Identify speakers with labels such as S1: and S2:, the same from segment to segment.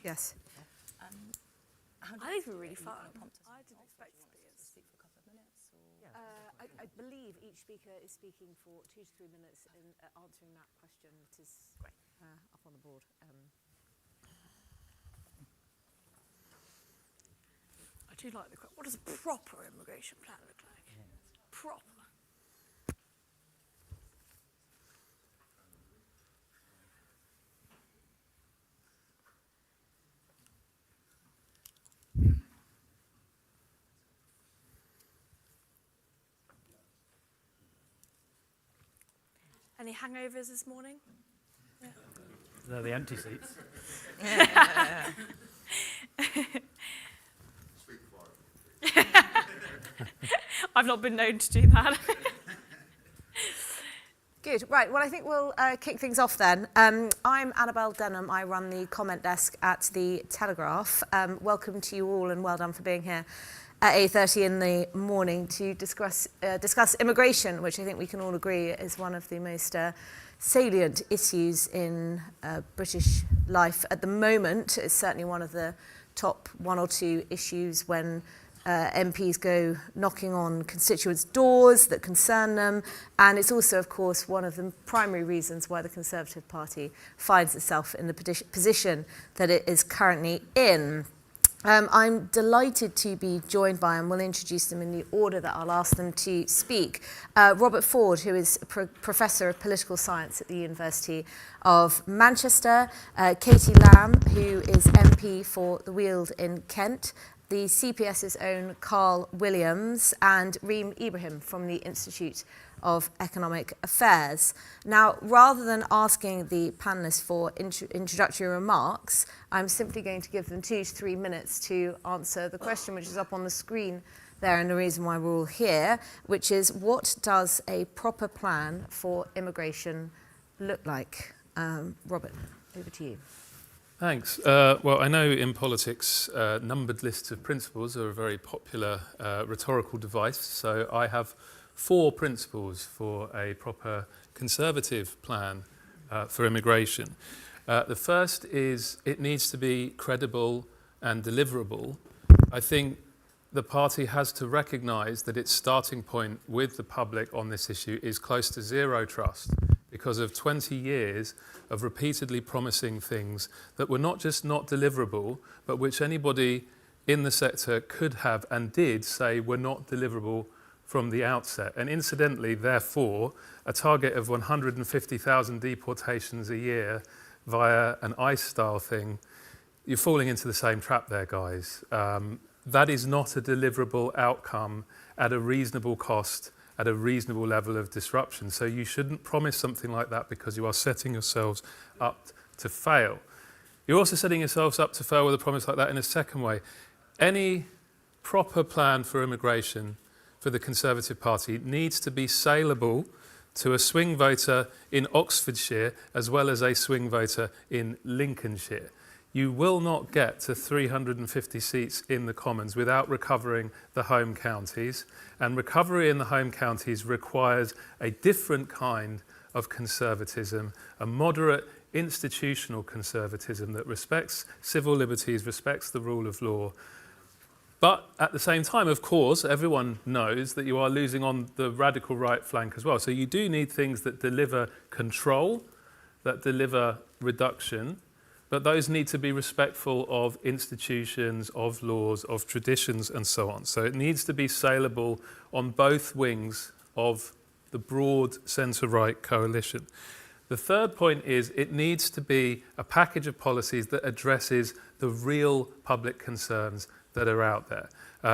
S1: Yes.
S2: I think it's really fun.
S3: I didn't expect to speak for a couple of minutes.
S1: I believe each speaker is speaking for 2 to 3 minutes in answering that question that is up on the board.
S2: I do like the question. What does a proper immigration plan look like? Yeah. Proper. Any hangovers this morning? Yeah.
S4: They're the empty seats.
S2: I've not been known to do that.
S1: Good. Right. Well, I think we'll kick things off then. I'm Annabelle Denham. I run the comment desk at The Telegraph. Welcome to you all and well done for being here at 8:30 in the morning to discuss immigration, which I think we can all agree is one of the most salient issues in British life at the moment. It's certainly one of the top 1 or 2 issues when MPs go knocking on constituents' doors that concern them. And it's also, of course, one of the primary reasons why the Conservative Party finds itself in the position that it is currently in. I'm delighted to be joined by, and we'll introduce them in the order that I'll ask them to speak, Robert Ford, who is a Professor of Political Science at the University of Manchester, Katie Lamb, who is MP for the Weald in Kent, the CPS's own Carl Williams, and Reem Ibrahim from the Institute of Economic Affairs. Now, rather than asking the panellists for introductory remarks, I'm simply going to give them 2 to 3 minutes to answer the question which is up on the screen there, and the reason why we're all here, which is, what does a proper plan for immigration look like? Robert, over to you.
S5: Thanks. Well, I know in politics, numbered lists of principles are a very popular rhetorical device, so I have 4 principles for a proper Conservative plan for immigration. The first is it needs to be credible and deliverable. I think the party has to recognise that its starting point with the public on this issue is close to zero trust because of 20 years of repeatedly promising things that were not just not deliverable, but which anybody in the sector could have and did say were not deliverable from the outset. And incidentally, therefore, a target of 150,000 deportations a year via an ICE-style thing, you're falling into the same trap there, guys. That is not a deliverable outcome at a reasonable cost, at a reasonable level of disruption. So you shouldn't promise something like that because you are setting yourselves up to fail. You're also setting yourselves up to fail with a promise like that in a second way. Any proper plan for immigration for the Conservative Party needs to be saleable to a swing voter in Oxfordshire as well as a swing voter in Lincolnshire. You will not get to 350 seats in the Commons without recovering the home counties, and recovery in the home counties requires a different kind of conservatism, a moderate institutional conservatism that respects civil liberties, respects the rule of law. But at the same time, of course, everyone knows that you are losing on the radical right flank as well. So you do need things that deliver control, that deliver reduction, but those need to be respectful of institutions, of laws, of traditions, and so on. So it needs to be saleable on both wings of the broad centre-right coalition. The third point is it needs to be a package of policies that addresses the real public concerns that are out there.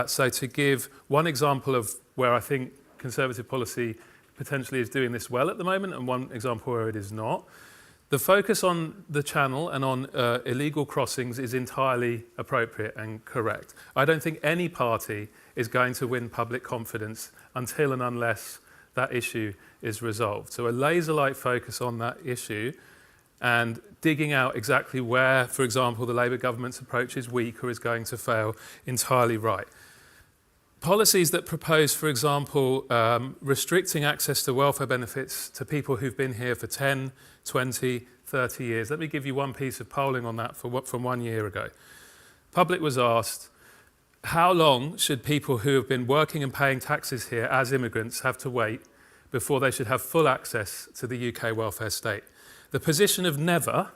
S5: So to give one example of where I think Conservative policy potentially is doing this well at the moment, and one example where it is not, the focus on the Channel and on illegal crossings is entirely appropriate and correct. I don't think any party is going to win public confidence until and unless that issue is resolved. So a laser-like focus on that issue and digging out exactly where, for example, the Labour government's approach is weak or is going to fail, entirely right. Policies that propose, for example, restricting access to welfare benefits to people who've been here for 10, 20, 30 years. Let me give you one piece of polling on that from 1 year ago. Public was asked, how long should people who have been working and paying taxes here as immigrants have to wait before they should have full access to the UK welfare state? The position of never,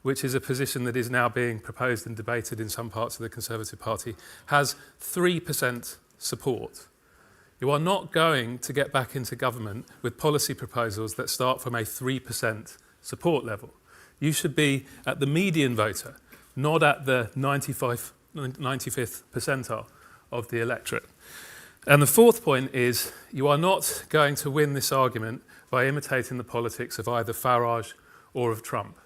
S5: which is a position that is now being proposed and debated in some parts of the Conservative Party, has 3% support. You are not going to get back into government with policy proposals that start from a 3% support level. You should be at the median voter, not at the 95th percentile of the electorate. And the fourth point is, you are not going to win this argument by imitating the politics of either Farage or of Trump.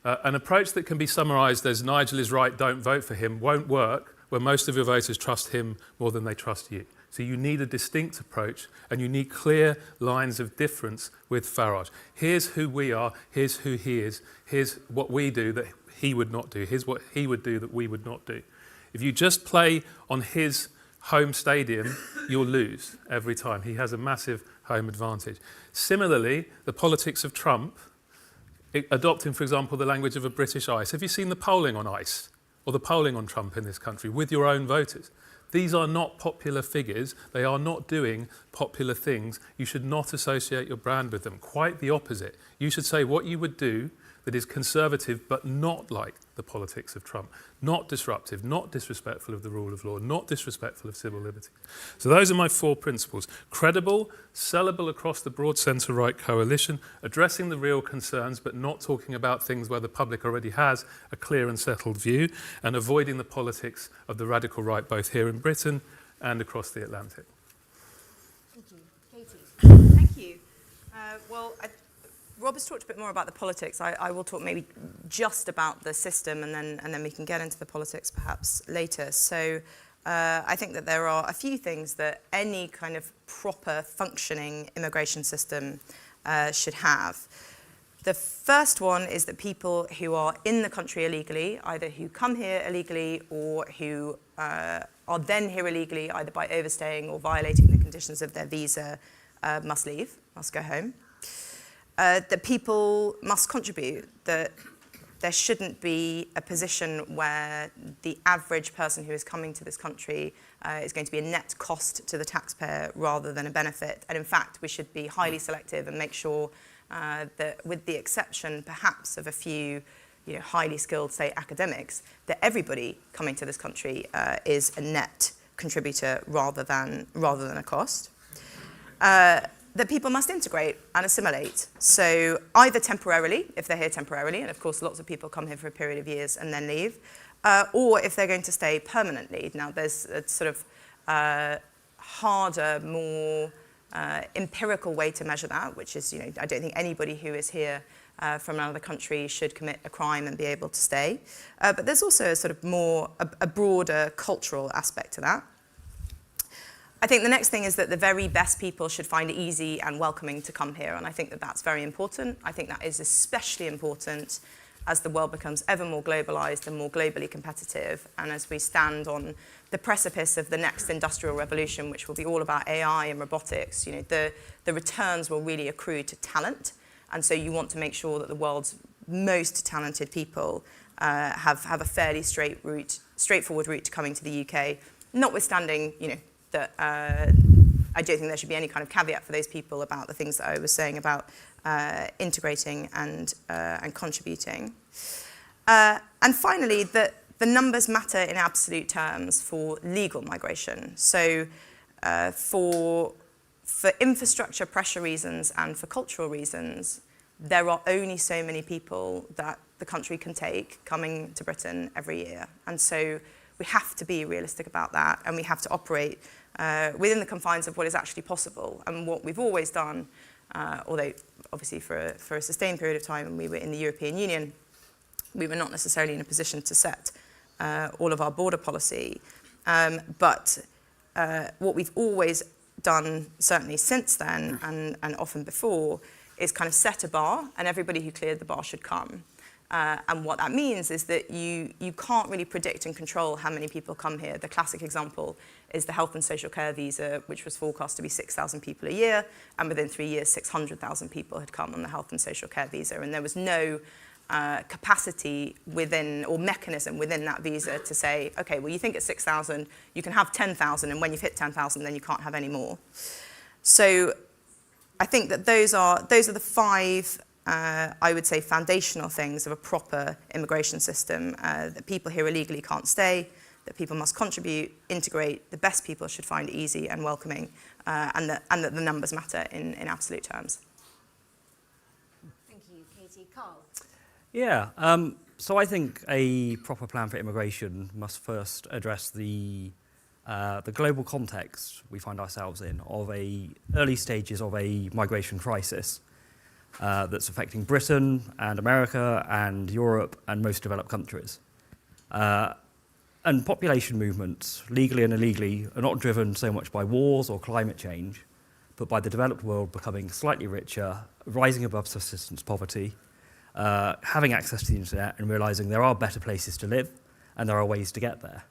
S5: An approach that can be summarised as Nigel is right, don't vote for him, won't work when most of your voters trust him more than they trust you. So you need a distinct approach, and you need clear lines of difference with Farage. Here's who we are, here's who he is, here's what we do that he would not do, here's what he would do that we would not do. If you just play on his home stadium, you'll lose every time. He has a massive home advantage. Similarly, the politics of Trump, adopting, for example, the language of a British ICE. Have you seen the polling on ICE or the polling on Trump in this country with your own voters? These are not popular figures. They are not doing popular things. You should not associate your brand with them. Quite the opposite. You should say what you would do that is conservative but not like the politics of Trump, not disruptive, not disrespectful of the rule of law, not disrespectful of civil liberty. So those are my 4 principles. Credible, sellable across the broad centre-right coalition, addressing the real concerns but not talking about things where the public already has a clear and settled view, and avoiding the politics of the radical right both here in Britain and across the Atlantic.
S1: Thank you. Katie.
S3: Thank you. Rob has talked a bit more about the politics. I will talk maybe just about the system, and then we can get into the politics perhaps later. So I think that there are a few things that any kind of proper functioning immigration system should have. The first one is that people who are in the country illegally, either who come here illegally or who are then here illegally, either by overstaying or violating the conditions of their visa, must leave, must go home. That people must contribute, that there shouldn't be a position where the average person who is coming to this country is going to be a net cost to the taxpayer rather than a benefit. And in fact, we should be highly selective and make sure that, with the exception perhaps of a few highly skilled, say, academics, that everybody coming to this country is a net contributor rather than a cost. That people must integrate and assimilate. So either temporarily, if they're here temporarily, and of course lots of people come here for a period of years and then leave, or if they're going to stay permanently. Now there's a sort of harder, more empirical way to measure that, which is, I don't think anybody who is here from another country should commit a crime and be able to stay. But there's also a sort of a broader cultural aspect to that. I think the next thing is that the very best people should find it easy and welcoming to come here, and I think that that's very important. I think that is especially important as the world becomes ever more globalized and more globally competitive, and as we stand on the precipice of the next industrial revolution, which will be all about AI and robotics. The returns will really accrue to talent, and so you want to make sure that the world's most talented people have a fairly straightforward route to coming to the UK, notwithstanding, that I don't think there should be any kind of caveat for those people about the things that I was saying about integrating and contributing. And finally, that the numbers matter in absolute terms for legal migration. So for infrastructure pressure reasons and for cultural reasons, there are only so many people that the country can take coming to Britain every year. And so we have to be realistic about that, and we have to operate within the confines of what is actually possible. And what we've always done, although obviously for a sustained period of time when we were in the European Union, we were not necessarily in a position to set all of our border policy. But what we've always done, certainly since then and often before, is kind of set a bar, and everybody who cleared the bar should come. And what that means is that you can't really predict and control how many people come here. The classic example is the health and social care visa, which was forecast to be 6,000 people a year, and within 3 years, 600,000 people had come on the health and social care visa, and there was no capacity within, or mechanism within that visa to say, okay, well, you think it's 6,000, you can have 10,000, and when you've hit 10,000, then you can't have any more. So I think that those are the 5 I would say foundational things of a proper immigration system, that people here illegally can't stay, that people must contribute, integrate, the best people should find easy and welcoming, and that the numbers matter in absolute terms.
S1: Thank you, Katie. Carl?
S4: Yeah, so I think a proper plan for immigration must first address the global context we find ourselves in of early stages of a migration crisis. That's affecting Britain and America and Europe and most developed countries. And population movements, legally and illegally, are not driven so much by wars or climate change, but by the developed world becoming slightly richer, rising above subsistence poverty, having access to the internet and realizing there are better places to live and there are ways to get there.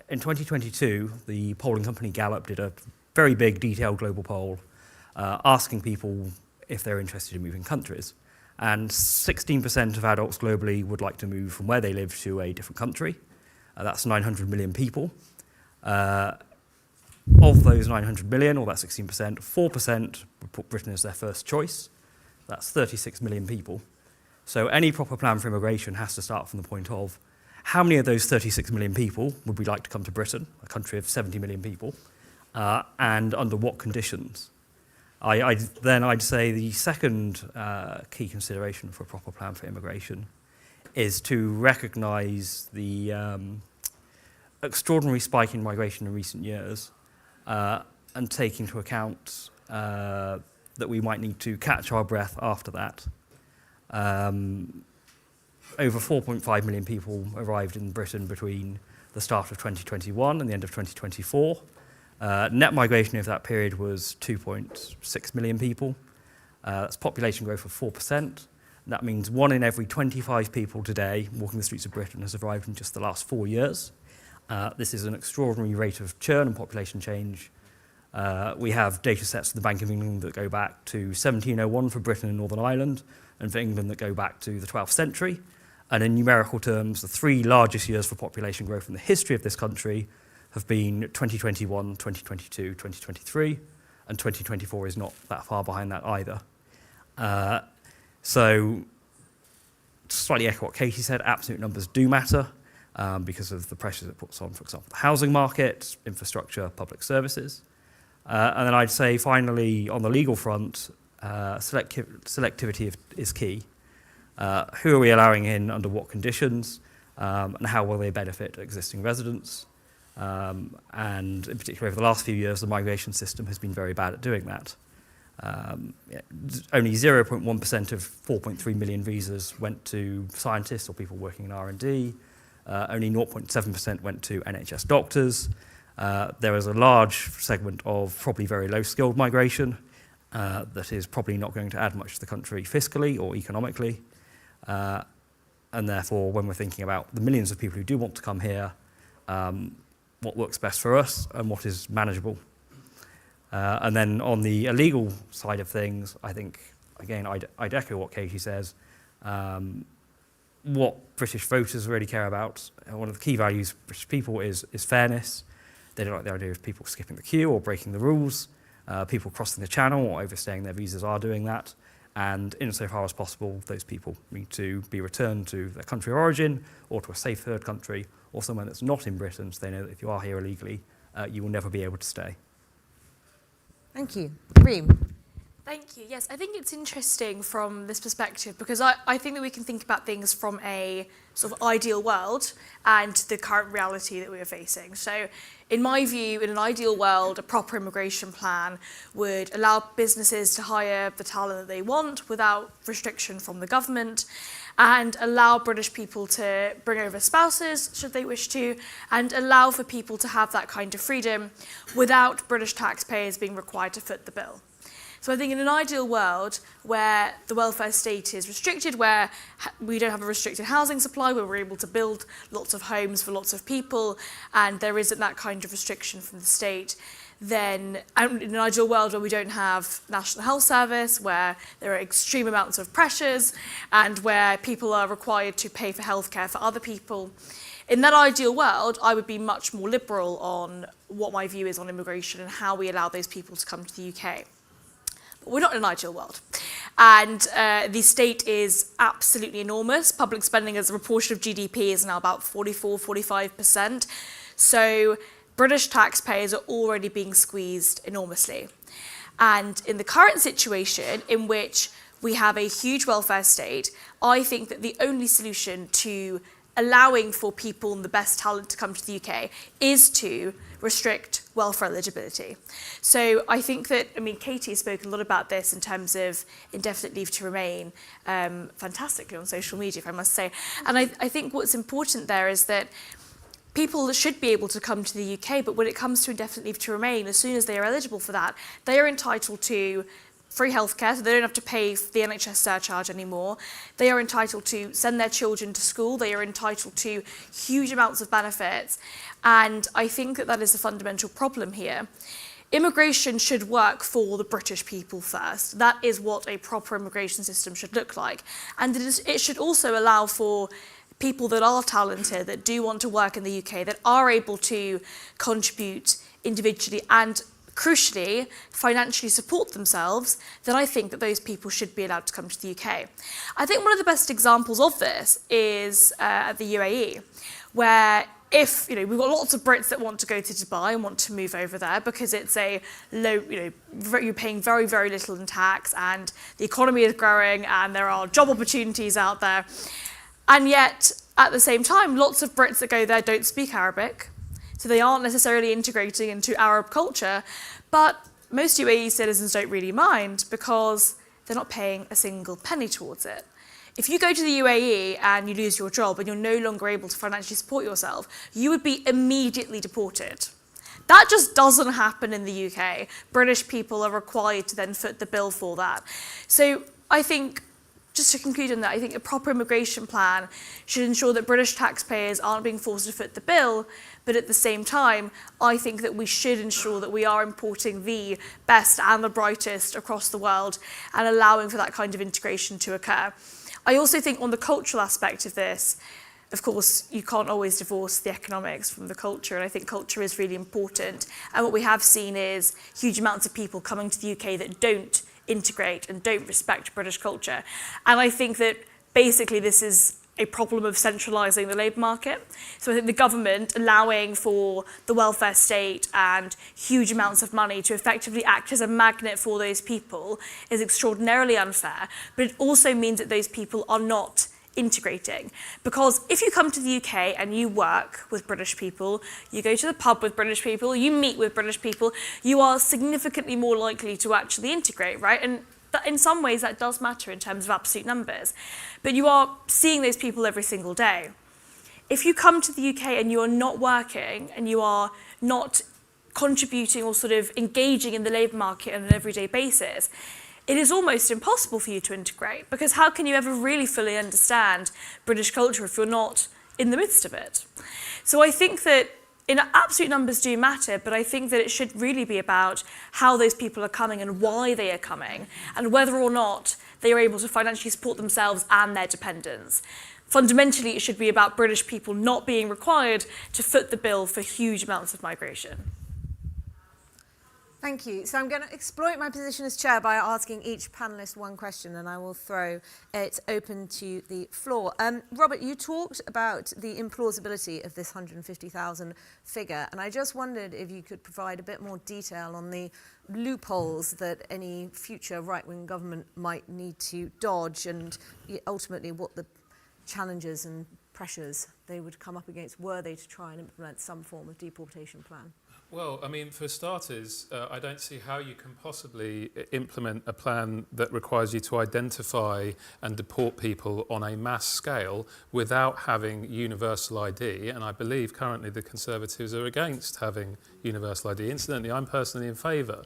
S4: In 2022, the polling company Gallup did a very big, detailed global poll asking people if they're interested in moving countries. And 16% of adults globally would like to move from where they live to a different country. That's 900 million people. Of those 900 million, or that 16%, 4% would put Britain as their first choice. That's 36 million people. So any proper plan for immigration has to start from the point of how many of those 36 million people would we like to come to Britain, a country of 70 million people, and under what conditions? I'd say the second key consideration for a proper plan for immigration is to recognise the extraordinary spike in migration in recent years and take into account that we might need to catch our breath after that. Over 4.5 million people arrived in Britain between the start of 2021 and the end of 2024. Net migration over that period was 2.6 million people. That's population growth of 4%. That means 1 in every 25 people today walking the streets of Britain has arrived in just the last 4 years. This is an extraordinary rate of churn and population change. We have data sets of the Bank of England that go back to 1701 for Britain and Northern Ireland, and for England that go back to the 12th century. And in numerical terms, the 3 largest years for population growth in the history of this country have been 2021, 2022, 2023, and 2024 is not that far behind that either. So, to slightly echo what Katie said, absolute numbers do matter because of the pressures it puts on, for example, the housing market, infrastructure, public services. And then I'd say, finally, on the legal front, selectivity is key. Who are we allowing in, under what conditions, and how will they benefit existing residents? And in particular, over the last few years, the migration system has been very bad at doing that. Only 0.1% of 4.3 million visas went to scientists or people working in R&D. Only 0.7% went to NHS doctors. There is a large segment of probably very low-skilled migration that is probably not going to add much to the country fiscally or economically. And therefore, when we're thinking about the millions of people who do want to come here, what works best for us and what is manageable. And then on the illegal side of things, I think, again, I'd echo what Katie says. What British voters really care about, one of the key values of British people is fairness. They don't like the idea of people skipping the queue or breaking the rules. People crossing the channel or overstaying their visas are doing that. And insofar as possible, those people need to be returned to their country of origin or to a safe third country or somewhere that's not in Britain, so they know that if you are here illegally, you will never be able to stay.
S1: Thank you. Reem?
S2: Thank you. Yes, I think it's interesting from this perspective because I think that we can think about things from a sort of ideal world and the current reality that we are facing. So in my view, in an ideal world, a proper immigration plan would allow businesses to hire the talent that they want without restriction from the government and allow British people to bring over spouses, should they wish to, and allow for people to have that kind of freedom without British taxpayers being required to foot the bill. So I think in an ideal world where the welfare state is restricted, where we don't have a restricted housing supply, where we're able to build lots of homes for lots of people, and there isn't that kind of restriction from the state, then in an ideal world where we don't have National Health Service, where there are extreme amounts of pressures, and where people are required to pay for healthcare for other people, in that ideal world, I would be much more liberal on what my view is on immigration and how we allow those people to come to the UK. But we're not in an ideal world. And the state is absolutely enormous. Public spending as a proportion of GDP is now about 44-45%. So British taxpayers are already being squeezed enormously. And in the current situation in which we have a huge welfare state, I think that the only solution to allowing for people and the best talent to come to the UK is to restrict welfare eligibility. So I think that, Katie has spoken a lot about this in terms of indefinite leave to remain, fantastically on social media, if I must say. And I think what's important there is that people should be able to come to the UK, but when it comes to indefinite leave to remain, as soon as they are eligible for that, they are entitled to free healthcare, so they don't have to pay the NHS surcharge anymore. They are entitled to send their children to school. They are entitled to huge amounts of benefits. And I think that that is a fundamental problem here. Immigration should work for the British people first. That is what a proper immigration system should look like. And it should also allow for people that are talented, that do want to work in the UK, that are able to contribute individually and crucially, financially support themselves, then I think that those people should be allowed to come to the UK. I think one of the best examples of this is the UAE, where if, we've got lots of Brits that want to go to Dubai and want to move over there because it's a low, you're paying very, very little in tax and the economy is growing and there are job opportunities out there. And yet, at the same time, lots of Brits that go there don't speak Arabic. So they aren't necessarily integrating into Arab culture, but most UAE citizens don't really mind because they're not paying a single penny towards it. If you go to the UAE and you lose your job and you're no longer able to financially support yourself, you would be immediately deported. That just doesn't happen in the UK. British people are required to then foot the bill for that. So I think, just to conclude on that, I think a proper immigration plan should ensure that British taxpayers aren't being forced to foot the bill, but at the same time, I think that we should ensure that we are importing the best and the brightest across the world and allowing for that kind of integration to occur. I also think on the cultural aspect of this, of course, you can't always divorce the economics from the culture, and I think culture is really important. And what we have seen is huge amounts of people coming to the UK that don't integrate and don't respect British culture. And I think that basically this is a problem of centralising the labour market. So I think the government allowing for the welfare state and huge amounts of money to effectively act as a magnet for those people is extraordinarily unfair, but it also means that those people are not integrating. Because if you come to the UK and you work with British people, you go to the pub with British people, you meet with British people, you are significantly more likely to actually integrate, right? And in some ways that does matter in terms of absolute numbers. But you are seeing those people every single day. If you come to the UK and you are not working and you are not contributing or sort of engaging in the labour market on an everyday basis, it is almost impossible for you to integrate, because how can you ever really fully understand British culture if you're not in the midst of it? So I think that absolute numbers do matter, but I think that it should really be about how those people are coming and why they are coming, and whether or not they are able to financially support themselves and their dependents. Fundamentally, it should be about British people not being required to foot the bill for huge amounts of migration.
S1: Thank you. So I'm going to exploit my position as chair by asking each panellist one question, and I will throw it open to the floor. Robert, you talked about the implausibility of this 150,000 figure, and I just wondered if you could provide a bit more detail on the loopholes that any future right-wing government might need to dodge, and ultimately what the challenges and pressures they would come up against were they to try and implement some form of deportation plan.
S5: Well, I mean, for starters, I don't see how you can possibly implement a plan that requires you to identify and deport people on a mass scale without having universal ID. And I believe currently the Conservatives are against having universal ID. Incidentally, I'm personally in favour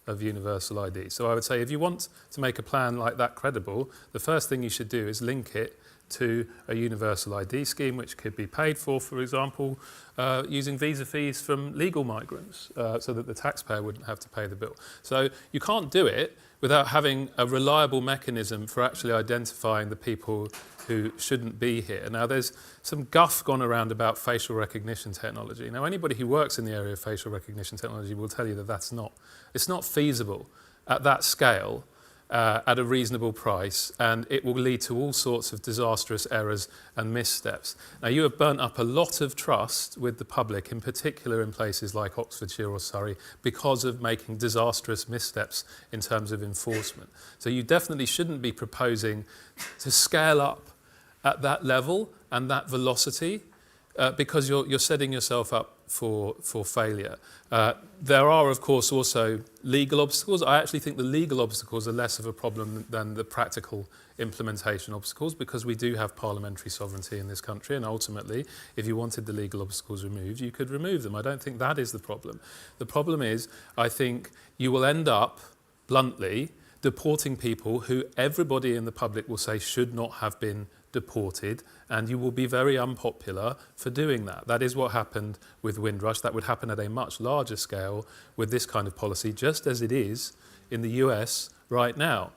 S5: of universal ID. So I would say if you want to make a plan like that credible, the first thing you should do is link it to a universal ID scheme, which could be paid for example, using visa fees from legal migrants, so that the taxpayer wouldn't have to pay the bill. So you can't do it without having a reliable mechanism for actually identifying the people who shouldn't be here. Now, there's some guff gone around about facial recognition technology. Now, anybody who works in the area of facial recognition technology will tell you that it's not feasible at that scale, at a reasonable price, and it will lead to all sorts of disastrous errors and missteps. Now, you have burnt up a lot of trust with the public, in particular in places like Oxfordshire or Surrey, because of making disastrous missteps in terms of enforcement. So you definitely shouldn't be proposing to scale up at that level and that velocity, because you're setting yourself up for failure. There are, of course, also legal obstacles. I actually think the legal obstacles are less of a problem than the practical implementation obstacles, because we do have parliamentary sovereignty in this country, and ultimately, if you wanted the legal obstacles removed, you could remove them. I don't think that is the problem. The problem is, I think you will end up, bluntly, deporting people who everybody in the public will say should not have been deported, and you will be very unpopular for doing that. That is what happened with Windrush. That would happen at a much larger scale with this kind of policy, just as it is in the US right now.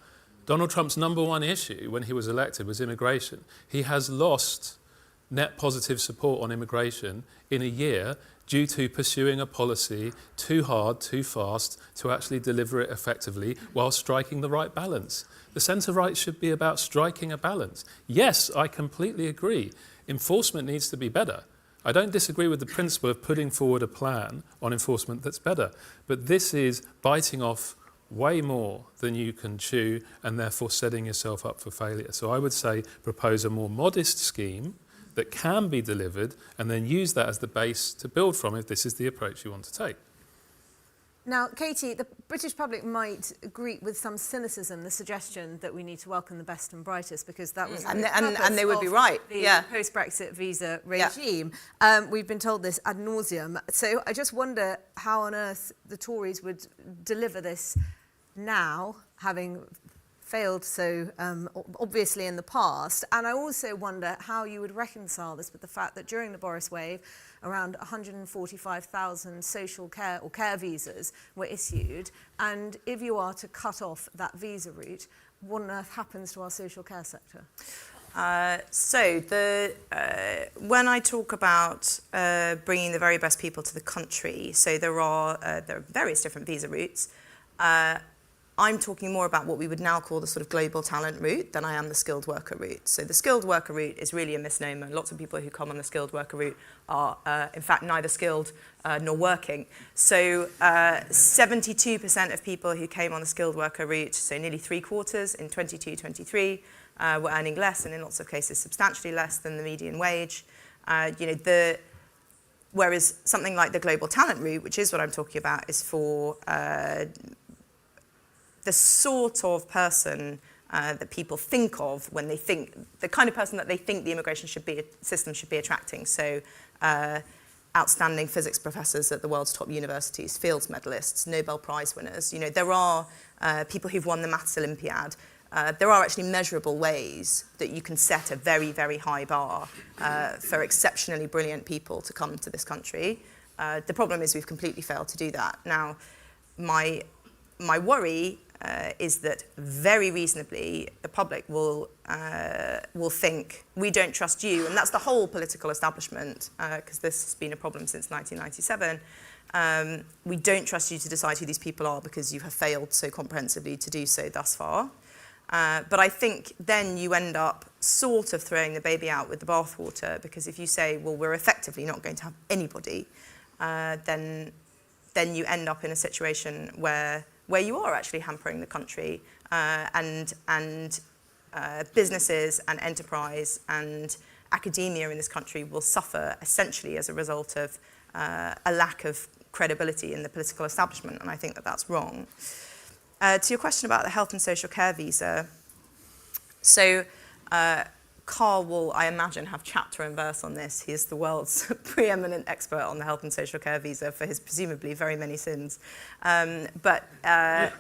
S5: Donald Trump's number one issue when he was elected was immigration. He has lost net positive support on immigration in a year due to pursuing a policy too hard, too fast, to actually deliver it effectively while striking the right balance. The centre-right should be about striking a balance. Yes, I completely agree. Enforcement needs to be better. I don't disagree with the principle of putting forward a plan on enforcement that's better. But this is biting off way more than you can chew and therefore setting yourself up for failure. So I would say propose a more modest scheme that can be delivered and then use that as the base to build from if this is the approach you want to take.
S1: Now, Katie, the British public might greet with some cynicism the suggestion that we need to welcome the best and brightest, because that was
S3: and they would be right.
S1: The post-Brexit visa regime. We've been told this ad nauseum. So I just wonder how on earth the Tories would deliver this now, having failed so obviously in the past. And I also wonder how you would reconcile this with the fact that during the Boris wave, around 145,000 social care or care visas were issued. And if you are to cut off that visa route, what on earth happens to our social care sector?
S3: When I talk about bringing the very best people to the country, so there are various different visa routes. I'm talking more about what we would now call the sort of global talent route than I am the skilled worker route. So the skilled worker route is really a misnomer. Lots of people who come on the skilled worker route are, in fact, neither skilled nor working. So 72% of people who came on the skilled worker route, so nearly 3/4 in 22-23, were earning less, and in lots of cases substantially less than the median wage. Whereas something like the global talent route, which is what I'm talking about, is for the sort of person that people think of when they think, the kind of person that they think the immigration system should be attracting. So outstanding physics professors at the world's top universities, Fields medalists, Nobel Prize winners. There are people who've won the Maths Olympiad. There are actually measurable ways that you can set a very, very high bar for exceptionally brilliant people to come to this country. The problem is we've completely failed to do that. Now, my worry is that very reasonably the public will think we don't trust you, and that's the whole political establishment, because this has been a problem since 1997. We don't trust you to decide who these people are because you have failed so comprehensively to do so thus far. But I think then you end up sort of throwing the baby out with the bathwater, because if you say, well, we're effectively not going to have anybody, then you end up in a situation where you are actually hampering the country, and businesses and enterprise and academia in this country will suffer essentially as a result of a lack of credibility in the political establishment, and I think that that's wrong. To your question about the health and social care visa, so Carl will, I imagine, have chapter and verse on this. He is the world's preeminent expert on the health and social care visa for his presumably very many sins. But a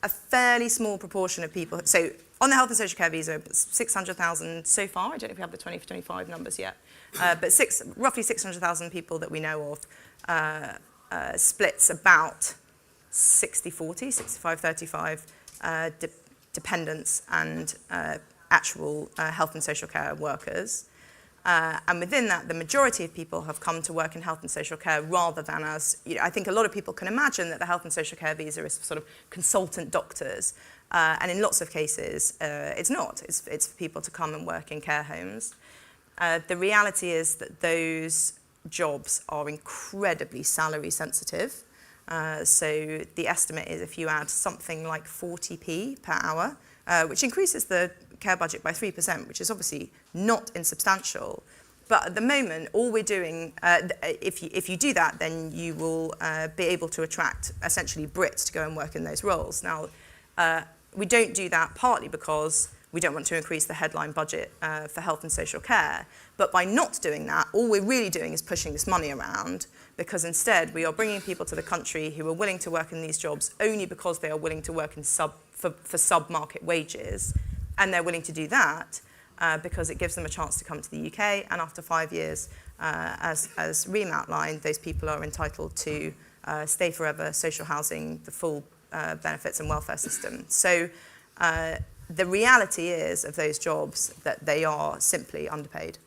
S3: fairly small proportion of people. So on the health and social care visa, 600,000 so far. I don't know if we have the 2025 numbers yet, but roughly 600,000 people that we know of, splits about 60-40, 65-35 dependents and actual health and social care workers. And within that, the majority of people have come to work in health and social care rather than as, I think a lot of people can imagine that the health and social care visa is for sort of consultant doctors. And in lots of cases, it's not. It's for people to come and work in care homes. The reality is that those jobs are incredibly salary sensitive. So the estimate is if you add something like 40p per hour, which increases the care budget by 3%, which is obviously not insubstantial. But at the moment, all we're doing, if you do that, then you will be able to attract essentially Brits to go and work in those roles. Now, we don't do that partly because we don't want to increase the headline budget for health and social care. But by not doing that, all we're really doing is pushing this money around, because instead we are bringing people to the country who are willing to work in these jobs only because they are willing to work in for sub-market wages. And they're willing to do that because it gives them a chance to come to the UK. And after 5 years, as Reem outlined, those people are entitled to stay forever, social housing, the full benefits and welfare system. So the reality is of those jobs that they are simply underpaid.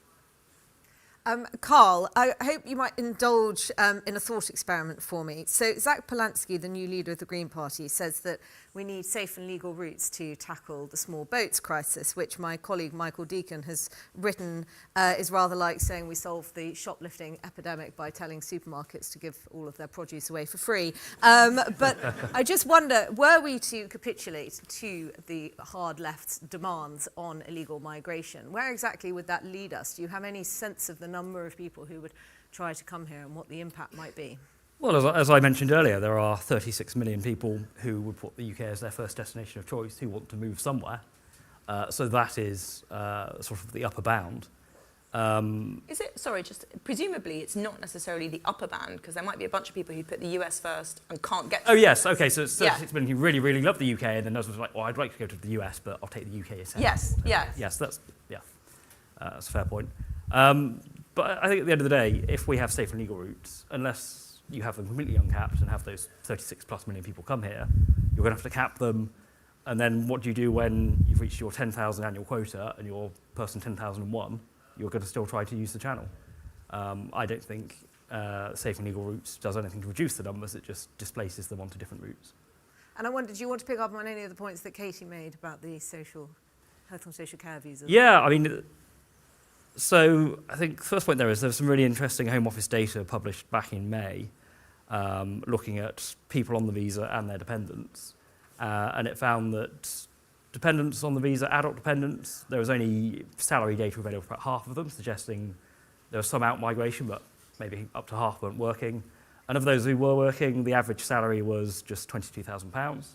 S1: Carl, I hope you might indulge in a thought experiment for me. So Zach Polanski, the new leader of the Green Party, says that we need safe and legal routes to tackle the small boats crisis, which my colleague Michael Deacon has written is rather like saying we solve the shoplifting epidemic by telling supermarkets to give all of their produce away for free. But I just wonder, were we to capitulate to the hard left's demands on illegal migration, where exactly would that lead us? Do you have any sense of the number of people who would try to come here and what the impact might be?
S4: Well, as I mentioned earlier, there are 36 million people who would put the UK as their first destination of choice who want to move somewhere. So that is sort of the upper bound.
S3: Is it, sorry, just presumably it's not necessarily the upper band, because there might be a bunch of people who put the US first and can't get to
S4: Oh, yes, okay, so it's 36 million who really, really love the UK, and then others like, well, I'd like to go to the US, but I'll take the UK instead.
S3: Yes, yeah.
S4: Yes, that's a fair point. But I think at the end of the day, if we have safe and legal routes, unless you have them completely uncapped and have those 36 plus million people come here, you're going to have to cap them. And then what do you do when you've reached your 10,000 annual quota and you're person 10,001? You're going to still try to use the channel. I don't think safe and legal routes does anything to reduce the numbers, it just displaces them onto different routes.
S1: And I wondered, do you want to pick up on any of the points that Katie made about the health and social care visas?
S4: Yeah, I mean, so I think the first point there's some really interesting Home Office data published back in May, looking at people on the visa and their dependents. And it found that dependents on the visa, adult dependents, there was only salary data available for about half of them, suggesting there was some out-migration, but maybe up to half weren't working. And of those who were working, the average salary was just £22,000.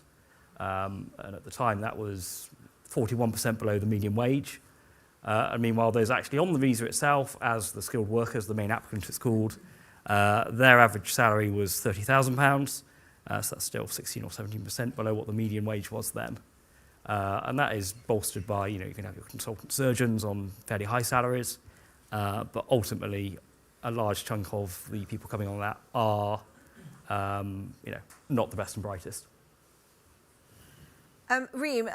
S4: And at the time, that was 41% below the median wage. And meanwhile, those actually on the visa itself, as the skilled workers, the main applicant it's called, their average salary was £30,000. So that's still 16 or 17% below what the median wage was then. And that is bolstered by, you can have your consultant surgeons on fairly high salaries, but ultimately a large chunk of the people coming on that are, not the best and brightest.
S1: Reem,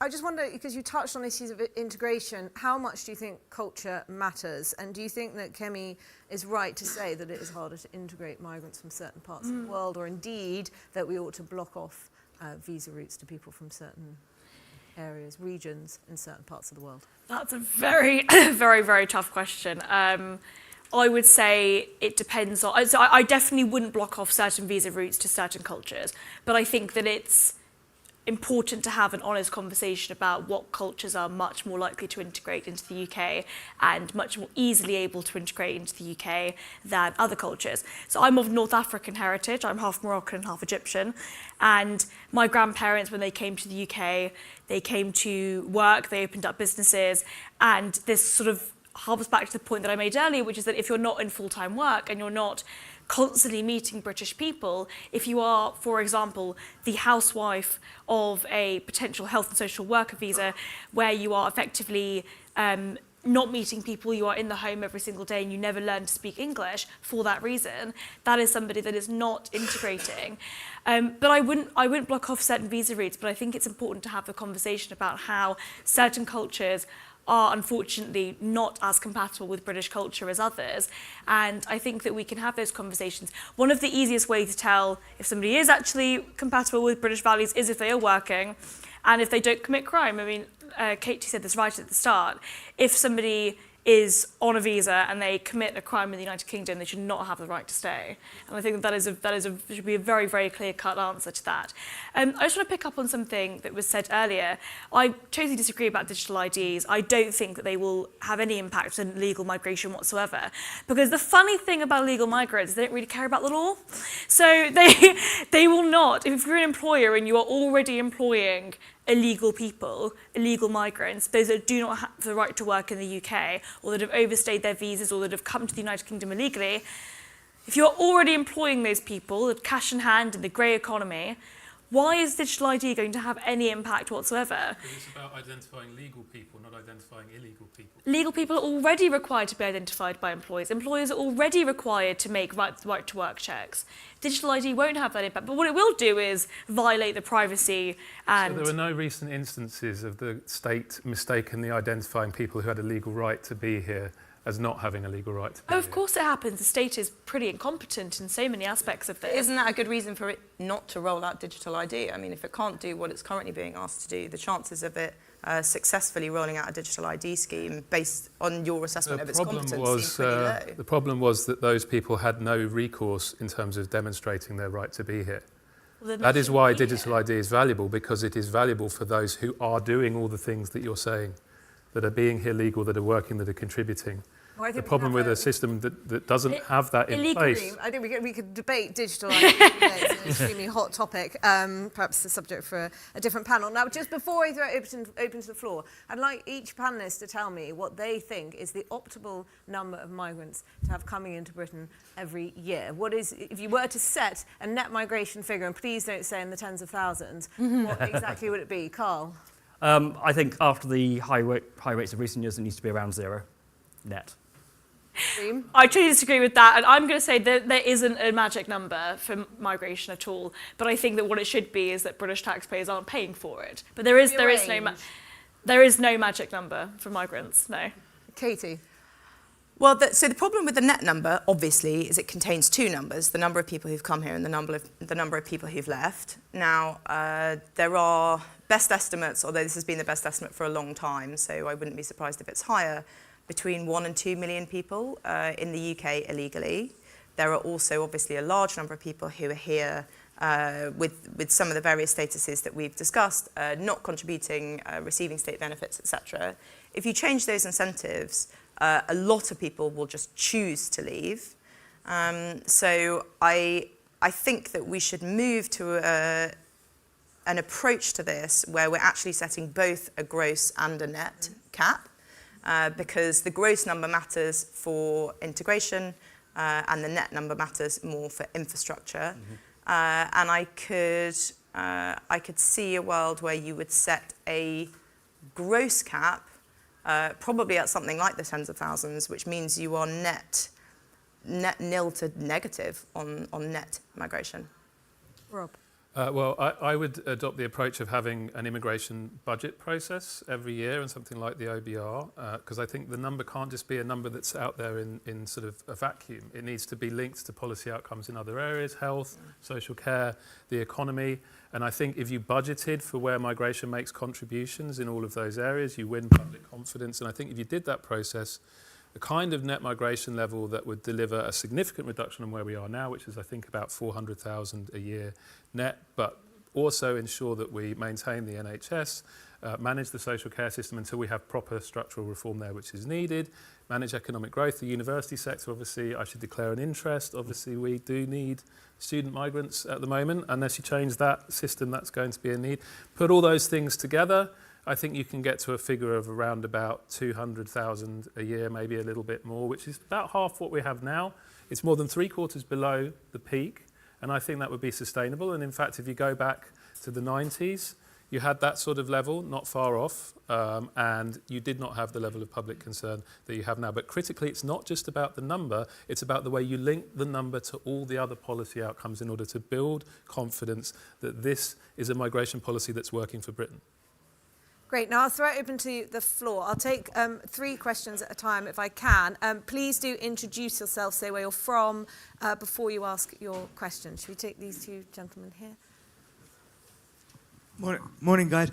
S1: I just wonder, because you touched on issues of integration, how much do you think culture matters? And do you think that Kemi is right to say that it is harder to integrate migrants from certain parts of the world, or indeed that we ought to block off visa routes to people from certain areas, regions in certain parts of the world?
S2: That's a very, very, very tough question. I would say it depends on... So I definitely wouldn't block off certain visa routes to certain cultures, but I think that it's important to have an honest conversation about what cultures are much more likely to integrate into the UK and much more easily able to integrate into the UK than other cultures. So I'm of North African heritage. I'm half Moroccan and half Egyptian. And my grandparents, when they came to the UK, they came to work, they opened up businesses, and this sort of harps back to the point that I made earlier, which is that if you're not in full-time work and you're not constantly meeting British people, if you are, for example, the housewife of a potential health and social worker visa, where you are effectively not meeting people, you are in the home every single day and you never learn to speak English for that reason, that is somebody that is not integrating. But I wouldn't block off certain visa routes, but I think it's important to have a conversation about how certain cultures are unfortunately not as compatible with British culture as others. And I think that we can have those conversations. One of the easiest ways to tell if somebody is actually compatible with British values is if they are working and if they don't commit crime. I mean, Katie said this right at the start. If somebody is on a visa and they commit a crime in the United Kingdom, they should not have the right to stay. And I think that should be a very, very clear-cut answer to that. I just want to pick up on something that was said earlier. I totally disagree about digital IDs. I don't think that they will have any impact on legal migration whatsoever. Because the funny thing about illegal migrants is they don't really care about the law. So they will not. If you're an employer and you are already employing illegal people, illegal migrants, those that do not have the right to work in the UK, or that have overstayed their visas, or that have come to the United Kingdom illegally, if you're already employing those people, with cash in hand in the grey economy, why is digital ID going to have any impact whatsoever?
S5: Because it's about identifying legal people, not identifying illegal people.
S2: Legal people are already required to be identified by employers. Employers are already required to make right to work checks. Digital ID won't have that impact, but what it will do is violate the privacy and...
S5: So there were no recent instances of the state mistakenly identifying people who had a legal right to be here as not having a legal right to be
S2: Oh,
S5: here?
S2: of course it happens. The state is pretty incompetent in so many aspects of this.
S3: Isn't that a good reason for it not to roll out digital ID? I mean, if it can't do what it's currently being asked to do, the chances of it successfully rolling out a digital ID scheme based on your assessment of its competence seem pretty low.
S5: The problem was that those people had no recourse in terms of demonstrating their right to be here.
S2: Well,
S5: That is why digital ID is valuable, because it is valuable for those who are doing all the things that you're saying, that are being here legal, that are working, that are contributing.
S1: Well, I think
S5: The problem with a system that doesn't have that in place.
S1: I think we could debate digital ID today. It's an extremely hot topic, perhaps the subject for a different panel. Now, just before I throw it open to the floor, I'd like each panellist to tell me what they think is the optimal number of migrants to have coming into Britain every year. What is, if you were to set a net migration figure, and please don't say in the tens of thousands, what exactly would it be? Carl?
S4: I think after the high rates of recent years, it needs to be around 0 net.
S2: I totally disagree with that, and I'm going to say that there isn't a magic number for migration at all. But I think that what it should be is that British taxpayers aren't paying for it. But there is no magic number for migrants. No.
S1: Katie?
S3: Well, so the problem with the net number, obviously, is it contains two numbers: the number of people who've come here and the number of people who've left. Now, there are best estimates, although this has been the best estimate for a long time, so I wouldn't be surprised if it's higher, between 1 and 2 million people in the UK illegally. There are also obviously a large number of people who are here with some of the various statuses that we've discussed, not contributing, receiving state benefits, etc. If you change those incentives, a lot of people will just choose to leave. So I think that we should move to an approach to this where we're actually setting both a gross and a net cap. Because the gross number matters for integration and the net number matters more for infrastructure. And I could see a world where you would set a gross cap, probably at something like the tens of thousands, which means you are net nil to negative on net migration.
S1: Rob?
S5: Well, I would adopt the approach of having an immigration budget process every year and something like the OBR, because I think the number can't just be a number that's out there in sort of a vacuum. It needs to be linked to policy outcomes in other areas: health, social care, the economy. And I think if you budgeted for where migration makes contributions in all of those areas, you win public confidence. And I think if you did that process, the kind of net migration level that would deliver a significant reduction on where we are now, which is, I think, about 400,000 a year net, but also ensure that we maintain the NHS, manage the social care system until we have proper structural reform there, which is needed, manage economic growth. The university sector, obviously, I should declare an interest. Obviously, we do need student migrants at the moment. Unless you change that system, that's going to be a need. Put all those things together, I think you can get to a figure of around about 200,000 a year, maybe a little bit more, which is about half what we have now. It's more than 3/4 below the peak, and I think that would be sustainable. And in fact, if you go back to the 90s, you had that sort of level, not far off, and you did not have the level of public concern that you have now. But critically, it's not just about the number, it's about the way you link the number to all the other policy outcomes in order to build confidence that this is a migration policy that's working for Britain.
S1: Great. Now I'll throw it open to the floor. I'll take 3 questions at a time if I can. Please do introduce yourself, say where you're from, before you ask your question. Should we take these 2 gentlemen here?
S6: Morning, guys.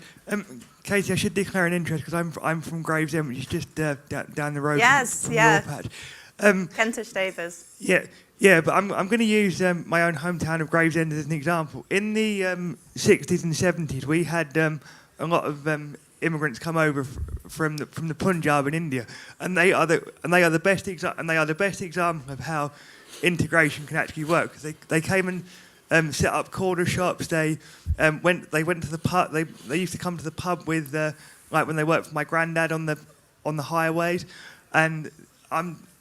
S6: Katie, I should declare an interest because I'm from Gravesend, which is just down the road.
S3: Yes,
S6: from
S3: yeah.
S6: your patch.
S3: Kentish Davis.
S6: Yeah, but I'm going to use my own hometown of Gravesend as an example. In the 60s and 70s, we had a lot of immigrants come over from the Punjab in India, and they are the best example of how integration can actually work. They came and set up corner shops. They went to the pub. They used to come to the pub with like when they worked for my granddad on the highways, and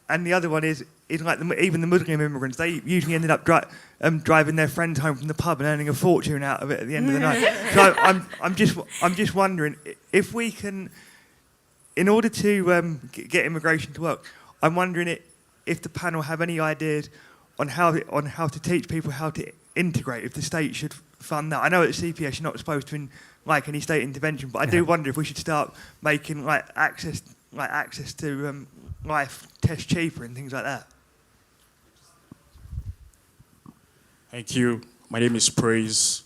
S6: the other one is like even the Muslim immigrants. They usually ended up driving their friends home from the pub and earning a fortune out of it at the end of the night. So I'm just wondering if we can, in order to get immigration to work, I'm wondering if the panel have any ideas on how to teach people how to integrate, if the state should fund that. I know at CPS you're not supposed to like any state intervention, but I do wonder if we should start making access to life tests cheaper and things like that.
S7: Thank you. My name is Praise.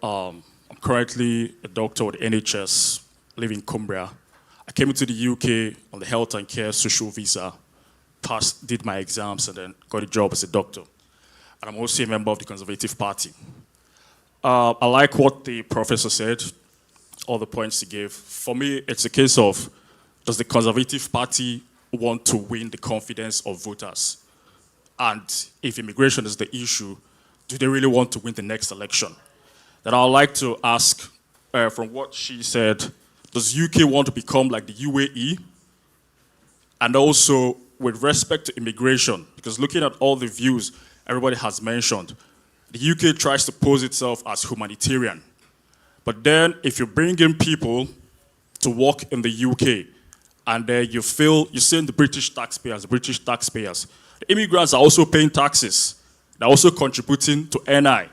S7: I'm currently a doctor at NHS, live in Cumbria. I came into the UK on the health and care social visa, passed, did my exams, and then got a job as a doctor. And I'm also a member of the Conservative Party. I like what the professor said, all the points he gave. For me, it's a case of, does the Conservative Party want to win the confidence of voters? And if immigration is the issue, do they really want to win the next election? Then I'd like to ask, from what she said, does UK want to become like the UAE? And also, with respect to immigration, because looking at all the views everybody has mentioned, the UK tries to pose itself as humanitarian. But then if you bring in people to work in the UK, and then you send the British taxpayers, the immigrants are also paying taxes. They're also contributing to NI.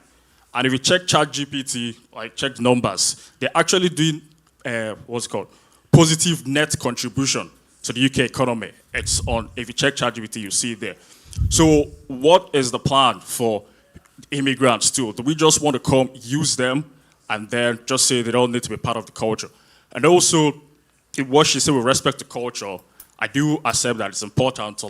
S7: And if you check ChatGPT, like check the numbers, they're actually doing, positive net contribution to the UK economy. It's on, if you check ChatGPT, you see it there. So what is the plan for immigrants too? Do we just want to come, use them, and then just say they don't need to be part of the culture? And also, what she said with respect to culture, I do accept that it's important to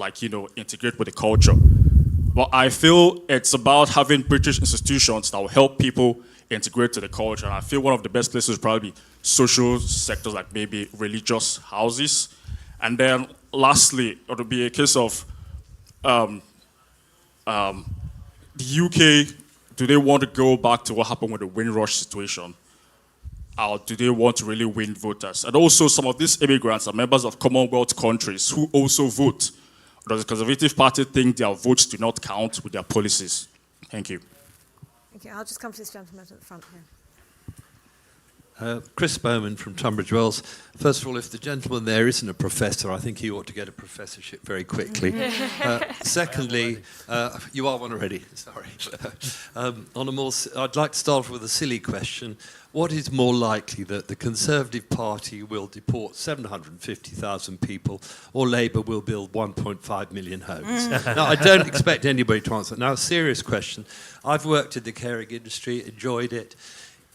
S7: integrate with the culture. But I feel it's about having British institutions that will help people integrate to the culture. And I feel one of the best places is probably social sectors, like maybe religious houses. And then lastly, it would be a case of the UK, do they want to go back to what happened with the Windrush situation? Or do they want to really win voters? And also, some of these immigrants are members of Commonwealth countries who also vote. Does the Conservative Party think their votes do not count with their policies? Thank you.
S1: Thank you. I'll just come to this gentleman at the front here.
S8: Chris Bowman from Tunbridge Wells. First of all, if the gentleman there isn't a professor, I think he ought to get a professorship very quickly. Secondly, you are one already, sorry. I'd like to start with a silly question. What is more likely, that the Conservative Party will deport 750,000 people, or Labour will build 1.5 million homes? Now, I don't expect anybody to answer. Now, a serious question. I've worked in the caring industry, enjoyed it.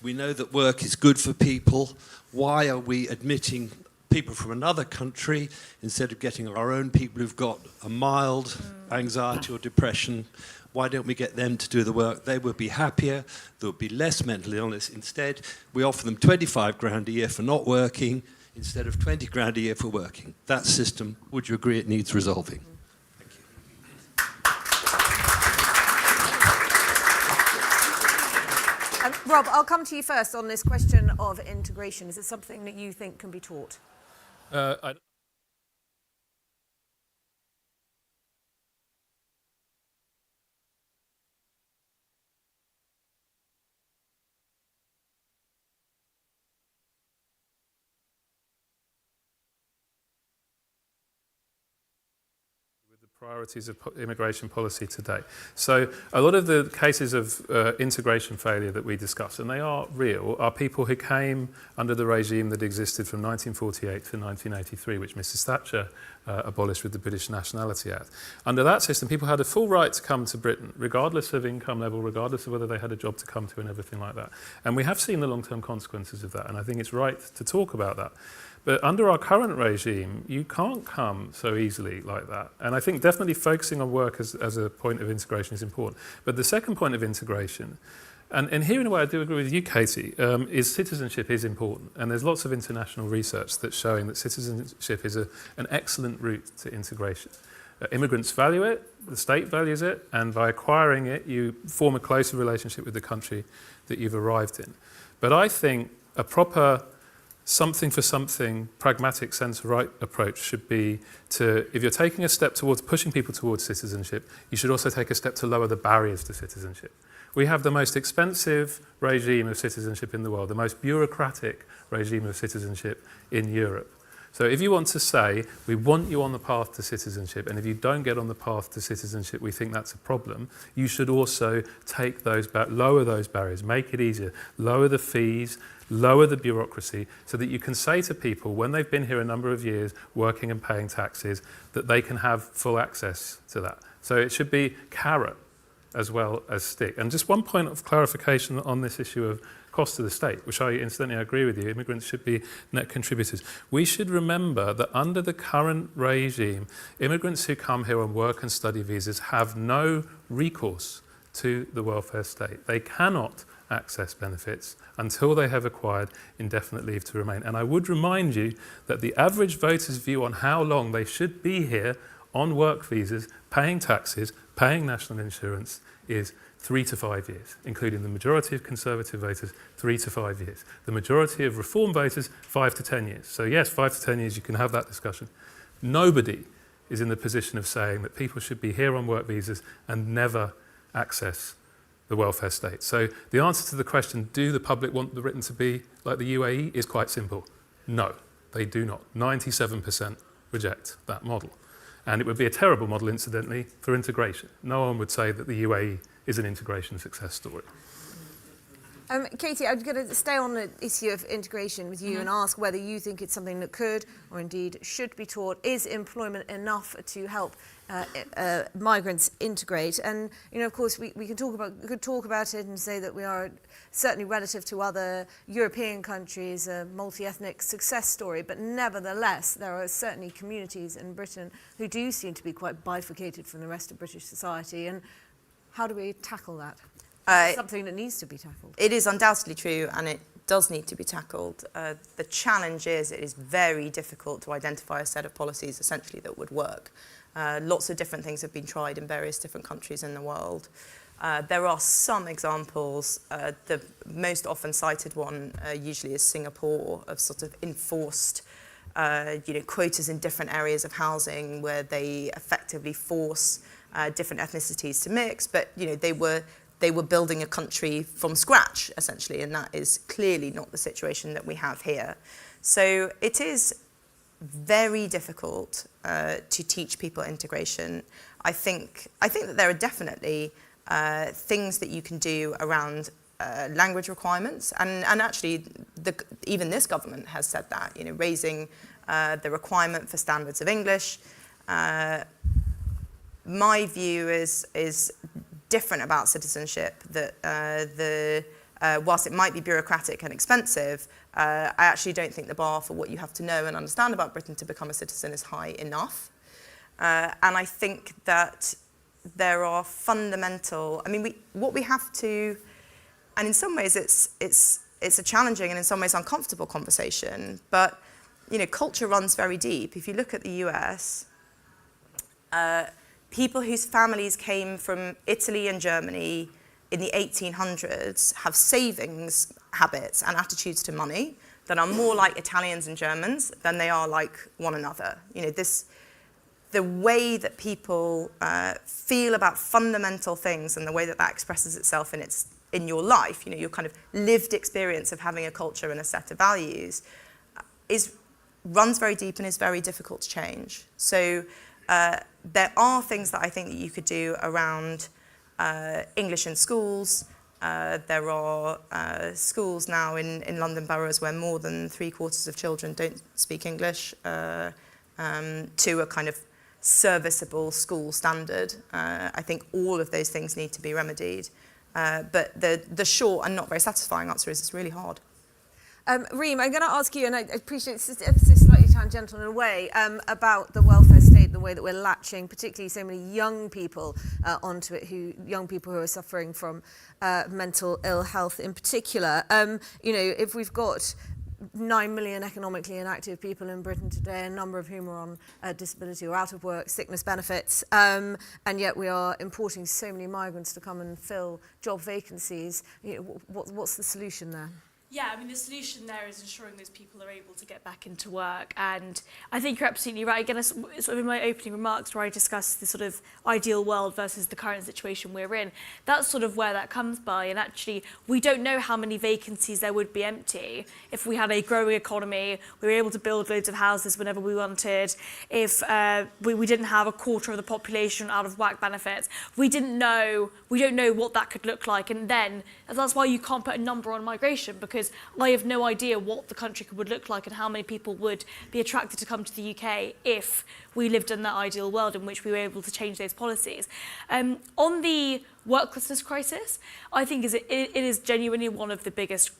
S8: We know that work is good for people. Why are we admitting people from another country instead of getting our own people who've got a mild anxiety or depression? Why don't we get them to do the work? They would be happier, there would be less mental illness. Instead, we offer them 25 grand a year for not working instead of 20 grand a year for working. That system, would you agree it needs resolving?
S1: Rob, I'll come to you first on this question of integration. Is it something that you think can be taught?
S5: Priorities of immigration policy today. So a lot of the cases of integration failure that we discuss, and they are real, are people who came under the regime that existed from 1948 to 1983, which Mrs. Thatcher abolished with the British Nationality Act. Under that system, people had a full right to come to Britain, regardless of income level, regardless of whether they had a job to come to and everything like that. And we have seen the long-term consequences of that, and I think it's right to talk about that. But under our current regime, you can't come so easily like that. And I think definitely focusing on work as a point of integration is important. But the second point of integration, and here in a way I do agree with you, Katie, is citizenship is important. And there's lots of international research that's showing that citizenship is an excellent route to integration. Immigrants value it, the state values it, and by acquiring it, you form a closer relationship with the country that you've arrived in. But I think a proper something for something, pragmatic centre-right approach should be to, if you're taking a step towards pushing people towards citizenship, you should also take a step to lower the barriers to citizenship. We have the most expensive regime of citizenship in the world, the most bureaucratic regime of citizenship in Europe. So if you want to say, we want you on the path to citizenship, and if you don't get on the path to citizenship, we think that's a problem, you should also take those lower those barriers, make it easier, lower the fees, lower the bureaucracy, so that you can say to people, when they've been here a number of years, working and paying taxes, that they can have full access to that. So it should be carrot as well as stick. And just one point of clarification on this issue of cost to the state, which I incidentally agree with you, immigrants should be net contributors. We should remember that under the current regime, immigrants who come here on work and study visas have no recourse to the welfare state. They cannot access benefits until they have acquired indefinite leave to remain. And I would remind you that the average voter's view on how long they should be here on work visas, paying taxes, paying national insurance is 3 to 5 years, including the majority of Conservative voters, 3 to 5 years. The majority of Reform voters, 5 to 10 years. So yes, 5 to 10 years, you can have that discussion. Nobody is in the position of saying that people should be here on work visas and never access the welfare state. So the answer to the question, do the public want Britain to be like the UAE, is quite simple. No, they do not. 97% reject that model. And it would be a terrible model, incidentally, for integration. No one would say that the UAE is an integration success story.
S1: Katie, I'm going to stay on the issue of integration with you and ask whether you think it's something that could or indeed should be taught. Is employment enough to help migrants integrate? And, you know, of course, we could talk about it and say that we are certainly relative to other European countries a multi-ethnic success story, but nevertheless, there are certainly communities in Britain who do seem to be quite bifurcated from the rest of British society. And how do we tackle that? Something that needs to be tackled.
S3: It is undoubtedly true, and it does need to be tackled. The challenge is it is very difficult to identify a set of policies essentially that would work. Lots of different things have been tried in various different countries in the world. There are some examples. The most often cited one usually is Singapore, of sort of enforced quotas in different areas of housing where they effectively force different ethnicities to mix, but they were building a country from scratch, essentially, and that is clearly not the situation that we have here. So it is very difficult to teach people integration. I think that there are definitely things that you can do around language requirements, and actually even this government has said that, raising the requirement for standards of English. My view is different about citizenship, that whilst it might be bureaucratic and expensive, I actually don't think the bar for what you have to know and understand about Britain to become a citizen is high enough. And I think that there are fundamental, I mean, what we have to, and in some ways it's a challenging and in some ways uncomfortable conversation, but, you know, culture runs very deep. If you look at the US, people whose families came from Italy and Germany in the 1800s have savings habits and attitudes to money that are more like Italians and Germans than they are like one another. You know, the way that people feel about fundamental things and the way that that expresses itself in your life, you know, your kind of lived experience of having a culture and a set of values runs very deep and is very difficult to change. So there are things that I think that you could do around English in schools. There are schools now in London boroughs where more than 3/4 of children don't speak English to a kind of serviceable school standard. I think all of those things need to be remedied. But the short and not very satisfying answer is it's really hard.
S1: Reem, I'm going to ask you, and I appreciate it's slightly tangential in a way, about the welfare state, the way that we're latching, particularly so many young people onto it, young people who are suffering from mental ill health in particular. You know, if we've got 9 million economically inactive people in Britain today, a number of whom are on disability or out of work, sickness benefits, and yet we are importing so many migrants to come and fill job vacancies. You know, what's the solution there?
S2: Yeah, I mean, the solution there is ensuring those people are able to get back into work. And I think you're absolutely right. Again, sort of in my opening remarks where I discussed the sort of ideal world versus the current situation we're in, that's sort of where that comes by. And actually, we don't know how many vacancies there would be empty if we had a growing economy, we were able to build loads of houses whenever we wanted, if we didn't have 1/4 of the population out of work benefits. We don't know what that could look like. And then that's why you can't put a number on migration, because I have no idea what the country would look like and how many people would be attracted to come to the UK if we lived in that ideal world in which we were able to change those policies. On the worklessness crisis, I think it is genuinely one of the biggest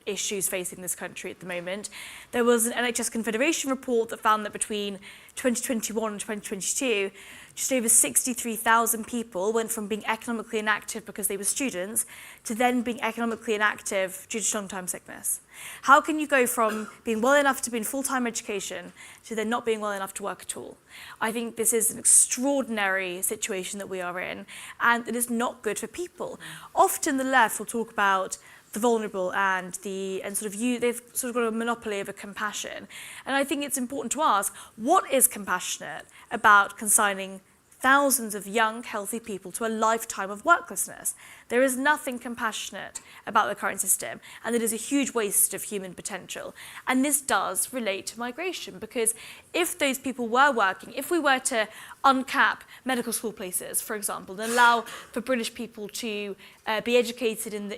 S2: issues facing this country at the moment. There was an NHS Confederation report that found that between 2021 and 2022, just over 63,000 people went from being economically inactive because they were students to then being economically inactive due to long-term sickness. How can you go from being well enough to be in full-time education to then not being well enough to work at all? I think this is an extraordinary situation that we are in, and it is not good for people. Often the left will talk about the vulnerable and they've sort of got a monopoly over compassion. And I think it's important to ask, what is compassionate about consigning thousands of young, healthy people to a lifetime of worklessness? There is nothing compassionate about the current system, and it is a huge waste of human potential. And this does relate to migration, because if those people were working, if we were to uncap medical school places, for example, and allow for British people to be educated in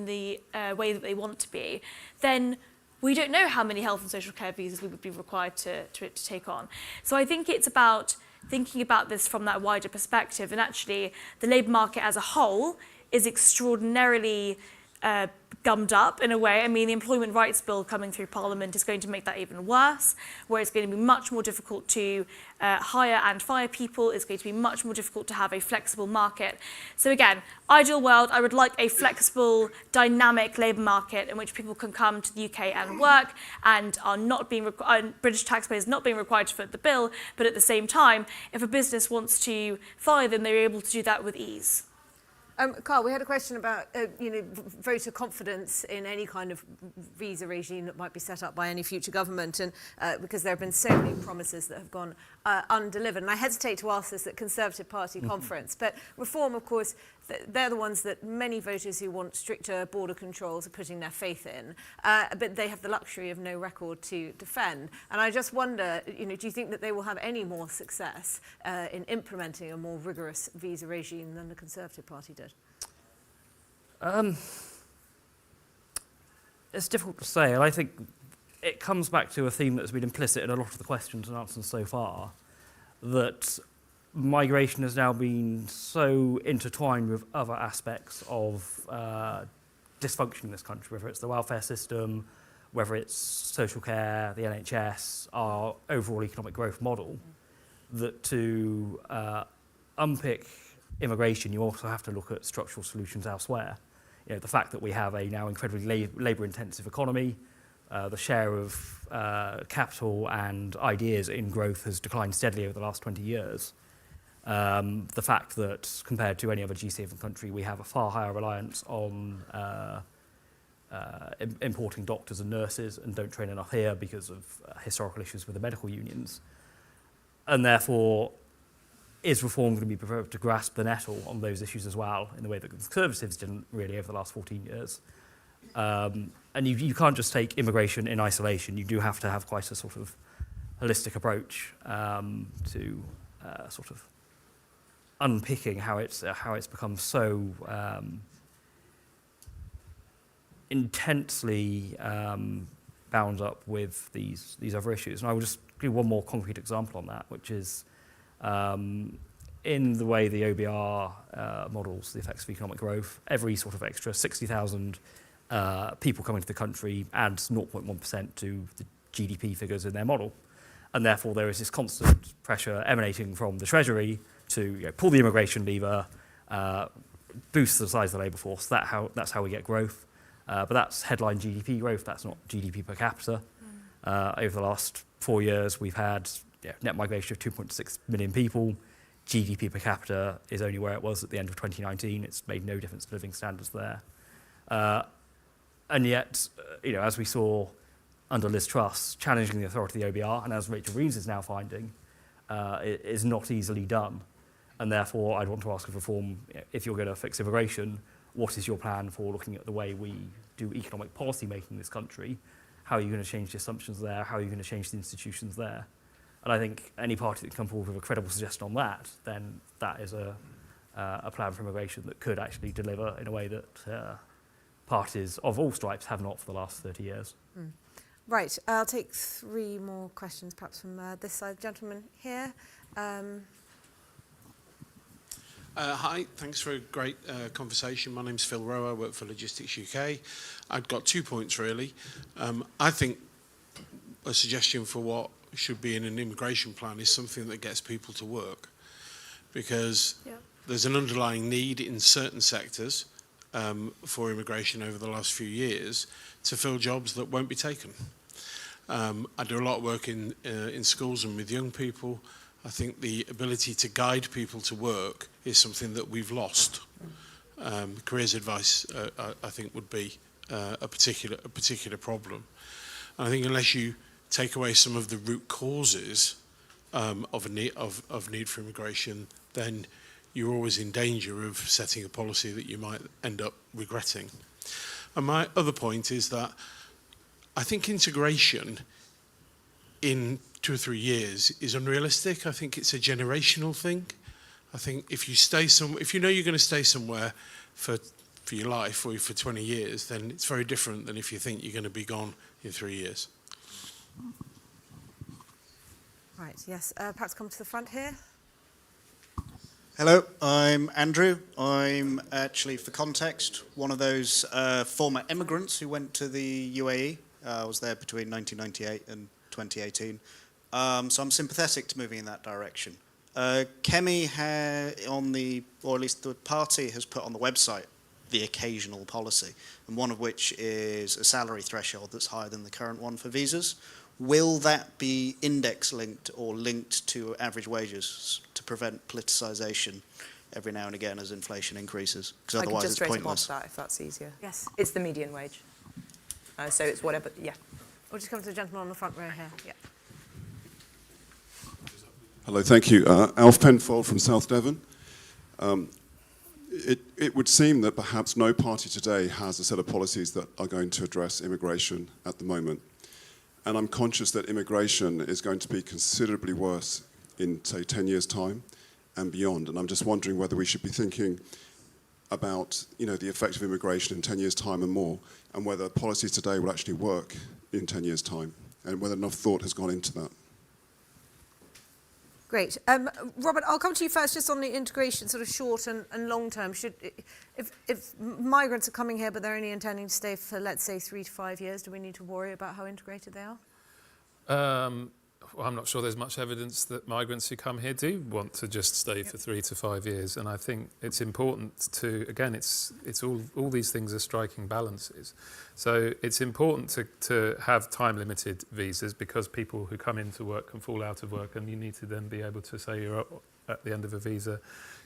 S2: the way that they want to be, then we don't know how many health and social care visas we would be required to take on. So I think it's about thinking about this from that wider perspective, and actually the labour market as a whole is extraordinarily gummed up in a way. I mean, the Employment Rights Bill coming through Parliament is going to make that even worse, where it's going to be much more difficult to hire and fire people. It's going to be much more difficult to have a flexible market. So again, ideal world, I would like a flexible, dynamic labour market in which people can come to the UK and work and are not being British taxpayers not being required to foot the bill, but at the same time, if a business wants to fire them, they're able to do that with ease.
S1: Carl, we had a question about voter confidence in any kind of visa regime that might be set up by any future government, and because there have been so many promises that have gone undelivered. And I hesitate to ask this at Conservative Party conference, but Reform, of course, they're the ones that many voters who want stricter border controls are putting their faith in, but they have the luxury of no record to defend. And I just wonder, do you think that they will have any more success in implementing a more rigorous visa regime than the Conservative Party did?
S4: It's difficult to say, and I think it comes back to a theme that's been implicit in a lot of the questions and answers so far, that migration has now been so intertwined with other aspects of dysfunction in this country, whether it's the welfare system, whether it's social care, the NHS, our overall economic growth model, that to unpick immigration, you also have to look at structural solutions elsewhere. You know, the fact that we have a now incredibly labour-intensive economy, the share of capital and ideas in growth has declined steadily over the last 20 years. The fact that compared to any other G7 country, we have a far higher reliance on importing doctors and nurses and don't train enough here because of historical issues with the medical unions. And therefore, is reform going to be prepared to grasp the nettle on those issues as well in the way that the Conservatives didn't really over the last 14 years? And you can't just take immigration in isolation. You do have to have quite a sort of holistic approach to sort of unpicking how it's become so intensely bound up with these other issues. And I will just give one more concrete example on that, which is in the way the OBR models the effects of economic growth. Every sort of extra 60,000 people coming to the country adds 0.1% to the GDP figures in their model. And therefore there is this constant pressure emanating from the Treasury to pull the immigration lever, boost the size of the labour force. That's how we get growth. But that's headline GDP growth, that's not GDP per capita. Over the last 4 years, we've had net migration of 2.6 million people. GDP per capita is only where it was at the end of 2019. It's made no difference to living standards there. And yet, as we saw under Liz Truss, challenging the authority of the OBR, and as Rachel Reeves is now finding, it is not easily done. And therefore, I'd want to ask of reform, if you're going to fix immigration, what is your plan for looking at the way we do economic policy making in this country? How are you going to change the assumptions there? How are you going to change the institutions there? And I think any party that can come forward with a credible suggestion on that, then that is a plan for immigration that could actually deliver in a way that parties of all stripes have not for the last 30 years.
S1: Right, I'll take 3 more questions, perhaps from this side. Gentleman here.
S9: Hi, thanks for a great conversation. My name's Phil Rowe, I work for Logistics UK. I've got 2 points really. I think a suggestion for what should be in an immigration plan is something that gets people to work, because there's an underlying need in certain sectors for immigration over the last few years to fill jobs that won't be taken. I do a lot of work in schools and with young people. I think the ability to guide people to work is something that we've lost. Careers advice, I think, would be a particular problem. And I think unless you take away some of the root causes of need for immigration, then you're always in danger of setting a policy that you might end up regretting. And my other point is that I think integration in 2 or 3 years is unrealistic. I think it's a generational thing. I think if you know you're going to stay somewhere for your life or for 20 years, then it's very different than if you think you're going to be gone in 3 years.
S1: Right, yes. Perhaps come to the front here.
S10: Hello, I'm Andrew. I'm actually, for context, one of those former immigrants who went to the UAE. I was there between 1998 and 2018. So I'm sympathetic to moving in that direction. Kemi or at least the party has put on the website the occasional policy, and one of which is a salary threshold that's higher than the current one for visas. Will that be index linked or linked to average wages to prevent politicisation every now and again as inflation increases? Because otherwise it's pointless.
S3: I can just that if that's easier.
S1: Yes.
S3: It's the median wage. So it's whatever,
S1: We'll just come to the gentleman on the front row here. Yeah.
S11: Hello, thank you. Alf Penfold from South Devon. It would seem that perhaps no party today has a set of policies that are going to address immigration at the moment. And I'm conscious that immigration is going to be considerably worse in, say, 10 years' time and beyond. And I'm just wondering whether we should be thinking about, the effect of immigration in 10 years' time and more, and whether policies today will actually work in 10 years' time, and whether enough thought has gone into that.
S1: Great. Robert, I'll come to you first just on the integration, sort of short and long term. If migrants are coming here but they're only intending to stay for, let's say, 3 to 5 years, do we need to worry about how integrated they are?
S5: Well, I'm not sure there's much evidence that migrants who come here do want to just stay for 3 to 5 years, and I think it's important to, again, it's all these things are striking balances. So it's important to have time-limited visas, because people who come into work can fall out of work, and you need to then be able to say you're at the end of a visa,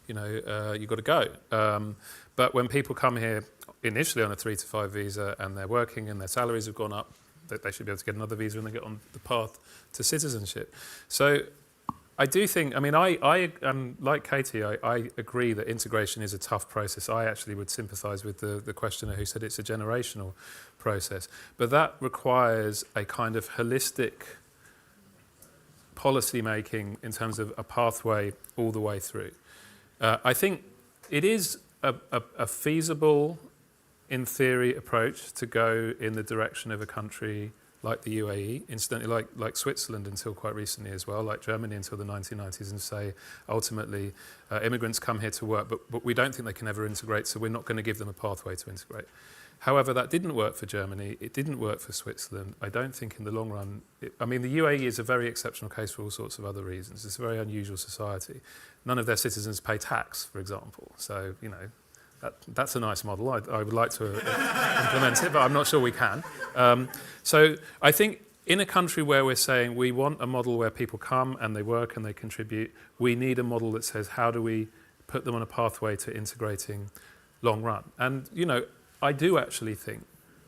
S5: you've got to go. But when people come here initially on a 3 to 5 visa and they're working and their salaries have gone up, that they should be able to get another visa when they get on the path to citizenship. So I do think, I like Katie, I agree that integration is a tough process. I actually would sympathise with the questioner who said it's a generational process. But that requires a kind of holistic policy making in terms of a pathway all the way through. I think it is a feasible, in theory, approach to go in the direction of a country like the UAE, incidentally like Switzerland until quite recently as well, like Germany until the 1990s, and say ultimately immigrants come here to work, but we don't think they can ever integrate, so we're not going to give them a pathway to integrate. However, that didn't work for Germany, it didn't work for Switzerland. I don't think in the long run, the UAE is a very exceptional case for all sorts of other reasons. It's a very unusual society. None of their citizens pay tax, for example, so, that's a nice model. I would like to implement it, but I'm not sure we can. So I think in a country where we're saying we want a model where people come and they work and they contribute, we need a model that says how do we put them on a pathway to integrating long run. And, I do actually think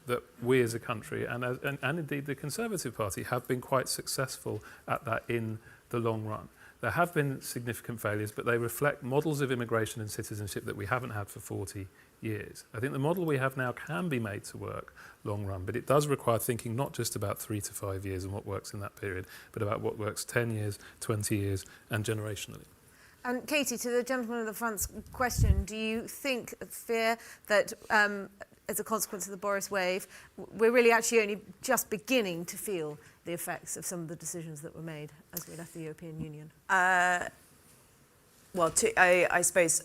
S5: that we as a country and indeed the Conservative Party have been quite successful at that in the long run. There have been significant failures, but they reflect models of immigration and citizenship that we haven't had for 40 years. I think the model we have now can be made to work long run, but it does require thinking not just about 3 to 5 years and what works in that period, but about what works 10 years, 20 years, and generationally.
S1: And Katie, to the gentleman at the front's question, do you fear that as a consequence of the Boris wave, we're really actually only just beginning to feel the effects of some of the decisions that were made as we left the European Union?
S3: I suppose,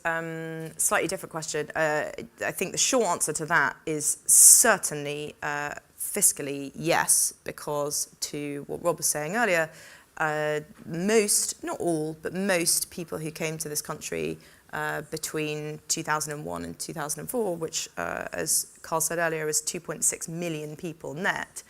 S3: slightly different question. I think the short answer to that is certainly fiscally yes, because to what Rob was saying earlier, most, not all, but most people who came to this country between 2001 and 2004, which, as Carl said earlier, is 2.6 million people net,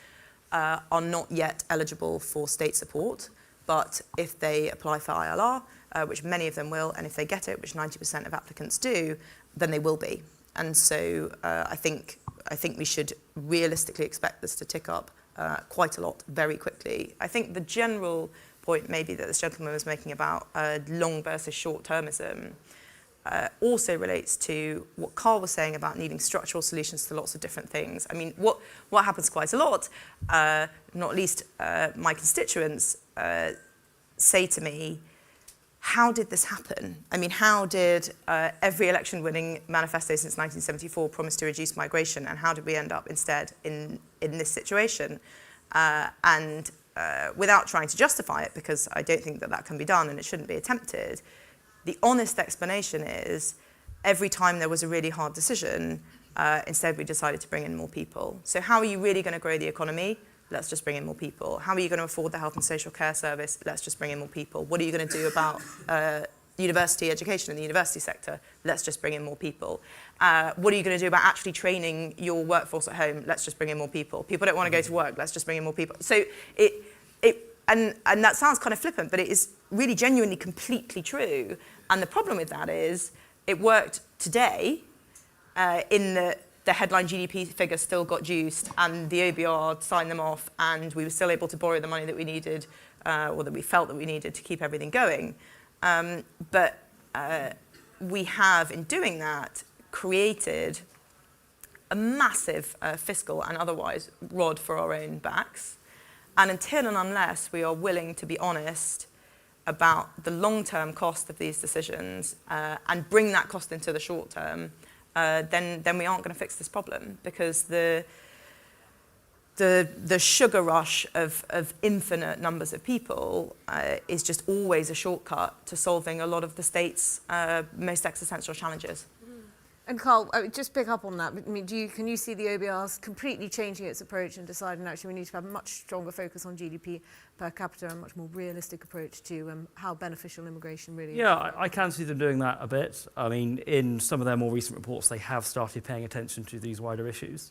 S3: are not yet eligible for state support. But if they apply for ILR, which many of them will, and if they get it, which 90% of applicants do, then they will be. And so I think we should realistically expect this to tick up quite a lot very quickly. I think the general point maybe that this gentleman was making about long versus short-termism also relates to what Carl was saying about needing structural solutions to lots of different things. What happens quite a lot, not least my constituents, say to me, how did this happen? How did every election-winning manifesto since 1974 promise to reduce migration, and how did we end up instead in this situation? Without trying to justify it, because I don't think that can be done and it shouldn't be attempted, the honest explanation is every time there was a really hard decision, instead we decided to bring in more people. So how are you really going to grow the economy? Let's just bring in more people. How are you going to afford the health and social care service? Let's just bring in more people. What are you going to do about university education in the university sector? Let's just bring in more people. What are you going to do about actually training your workforce at home? Let's just bring in more people. People don't want to go to work. Let's just bring in more people. So and that sounds kind of flippant, but it is really genuinely completely true. And the problem with that is it worked today in the headline GDP figure still got juiced and the OBR signed them off and we were still able to borrow the money that we needed or that we felt that we needed to keep everything going. But we have, in doing that, created a massive fiscal and otherwise rod for our own backs. And until and unless we are willing to be honest about the long-term cost of these decisions and bring that cost into the short term, then we aren't going to fix this problem, because the sugar rush of infinite numbers of people is just always a shortcut to solving a lot of the state's most existential challenges.
S1: And Carl, just pick up on that. I mean, can you see the OBR completely changing its approach and deciding actually we need to have a much stronger focus on GDP per capita and a much more realistic approach to how beneficial immigration really is?
S4: Yeah, I can see them doing that a bit. I mean, in some of their more recent reports, they have started paying attention to these wider issues.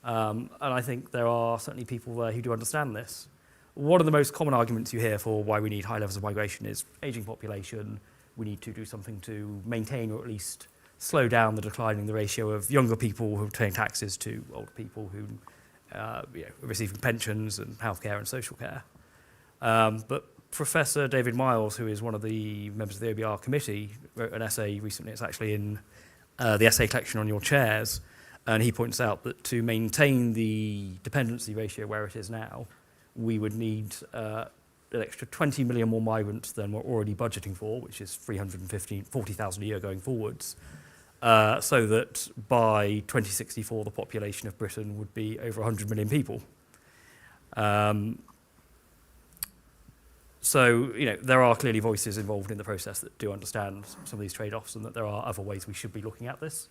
S4: And I think there are certainly people there who do understand this. One of the most common arguments you hear for why we need high levels of migration is ageing population. We need to do something to maintain or at least slow down the decline in the ratio of younger people who are paying taxes to older people who are receiving pensions and healthcare and social care. But Professor David Miles, who is one of the members of the OBR committee, wrote an essay recently. It's actually in the essay collection on your chairs. And he points out that to maintain the dependency ratio where it is now, we would need an extra 20 million more migrants than we're already budgeting for, which is 40,000 a year going forwards, so that by 2064 the population of Britain would be over 100 million people. So, there are clearly voices involved in the process that do understand some of these trade-offs and that there are other ways we should be looking at this.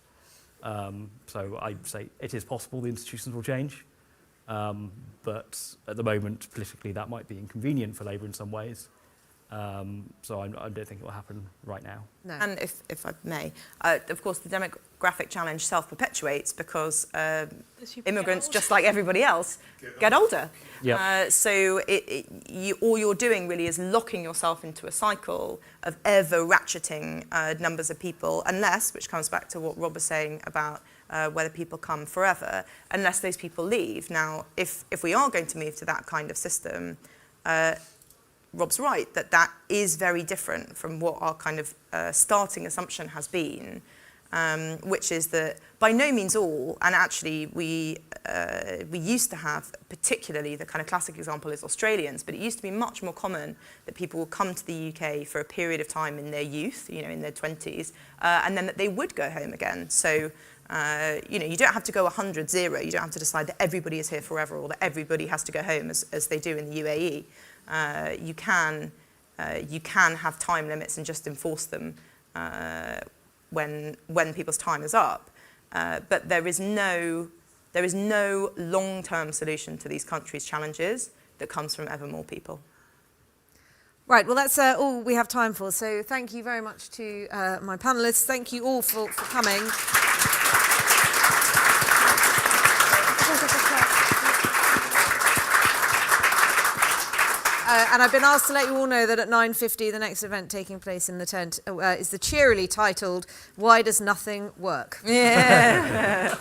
S4: So I'd say it is possible the institutions will change, but at the moment, politically, that might be inconvenient for Labour in some ways. So I don't think it will happen right now.
S1: No.
S3: And if I may, of course, the demographic challenge self-perpetuates because immigrants, just like everybody else, get older.
S4: Yep.
S3: So all you're doing really is locking yourself into a cycle of ever ratcheting numbers of people, unless, which comes back to what Rob was saying about whether people come forever, unless those people leave. Now, if we are going to move to that kind of system, Rob's right, that is very different from what our kind of starting assumption has been, which is that by no means all, and actually we used to have, particularly the kind of classic example is Australians, but it used to be much more common that people would come to the UK for a period of time in their youth, in their 20s, and then that they would go home again. So, you don't have to go 100-0. You don't have to decide that everybody is here forever or that everybody has to go home as they do in the UAE. You can have time limits and just enforce them when people's time is up. But there is no long-term solution to these countries' challenges that comes from ever more people.
S1: Right, well, that's all we have time for. So thank you very much to my panellists. Thank you all for coming. And I've been asked to let you all know that at 9:50, the next event taking place in the tent is the cheerily titled, Why Does Nothing Work?
S3: Yeah.